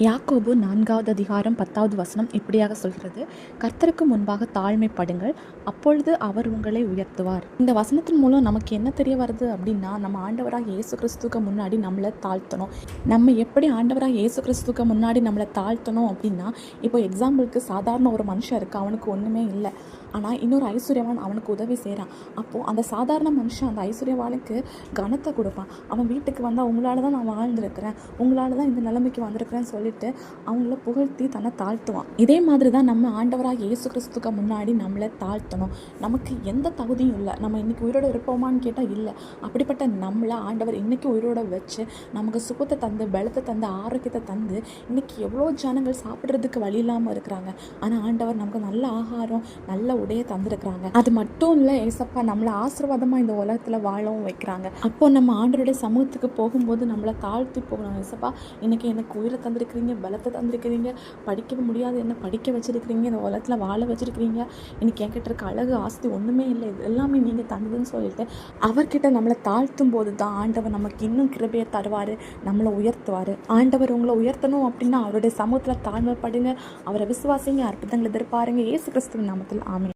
யாக்கோபு 4வது அதிகாரம் 10வது வசனம் இப்படியாக சொல்கிறது, கர்த்தருக்கு முன்பாக தாழ்மைப்படுங்கள், அப்பொழுது அவர் உங்களை உயர்த்துவார். இந்த வசனத்தின் மூலம் நமக்கு என்ன தெரிய வருது அப்படின்னா, நம்ம ஆண்டவராக இயேசு கிறிஸ்துவுக்கு முன்னாடி நம்மளை தாழ்த்தணும். நம்ம எப்படி ஆண்டவராக இயேசு கிறிஸ்துவுக்கு முன்னாடி நம்மளை தாழ்த்தணும் அப்படின்னா, இப்போ எக்ஸாம்பிளுக்கு சாதாரண ஒரு மனுஷன் இருக்குது, அவனுக்கு ஒன்றுமே இல்லை, ஆனால் இன்னொரு ஐஸ்வர்யவான் அவனுக்கு உதவி செய்கிறான். அப்போது அந்த சாதாரண மனுஷன் அந்த ஐஸ்வர்யவானுக்கு கனத்தை கொடுப்பான். அவன் வீட்டுக்கு வந்தால் உங்களால் தான் நான் வாழ்ந்துருக்கிறேன், உங்களால் தான் இந்த நிலைமைக்கு வந்திருக்கிறேன்னு சொல்லிட்டு அவங்கள புகழ்த்தி தன்னை தாழ்த்துவான். இதே மாதிரி தான் நம்ம ஆண்டவராக இயேசு கிறிஸ்துக்கு முன்னாடி நம்மளை தாழ்த்தணும். நமக்கு எந்த தகுதியும் இல்லை, நம்ம இன்றைக்கி உயிரோடு இருப்போமான்னு கேட்டால் இல்லை. அப்படிப்பட்ட நம்மளை ஆண்டவர் இன்றைக்கி உயிரோட வச்சு நமக்கு சுகத்தை தந்து, பலத்தை தந்து, ஆரோக்கியத்தை தந்து, இன்றைக்கி எவ்வளோ ஜனங்கள் சாப்பிட்றதுக்கு வழி இல்லாமல் இருக்கிறாங்க. ஆனால் ஆண்டவர் நமக்கு நல்ல ஆகாரம், நல்ல உடைய தந்திருக்கிறாங்க. அது மட்டும் இல்லை, ஏசப்பா நம்மளை ஆசீர்வாதமாக இந்த உலகத்தில் வாழவும் வைக்கிறாங்க. அப்போ நம்ம ஆண்டவருடைய சமூகத்துக்கு போகும்போது நம்மளை தாழ்த்தி போகணும். ஏசப்பா, இன்னைக்கு எனக்கு உயிரை தந்திருக்கிறீங்க, பலத்தை தந்திருக்கிறீங்க, படிக்க முடியாது என்ன படிக்க வச்சிருக்கிறீங்க, இந்த உலகத்தில் வாழ வச்சிருக்கிறீங்க, இன்னைக்கு என்கிட்ட இருக்க அழகு ஆஸ்தி ஒன்றுமே இல்லை, இது எல்லாமே நீங்கள் தந்ததுன்னு சொல்லிட்டு அவர்கிட்ட நம்மளை தாழ்த்தும் போது தான் ஆண்டவர் நமக்கு இன்னும் கிருபையை தருவார், நம்மளை உயர்த்துவார். ஆண்டவர் உங்களை உயர்த்தணும் அப்படின்னா அவருடைய சமூகத்தில் தாழ்மைப்படுங்க, அவரை விசுவாசிங்க, அற்புதங்களை எதிர்பாருங்க. இயேசு கிறிஸ்துவின் நாமத்தில் ஆமென்.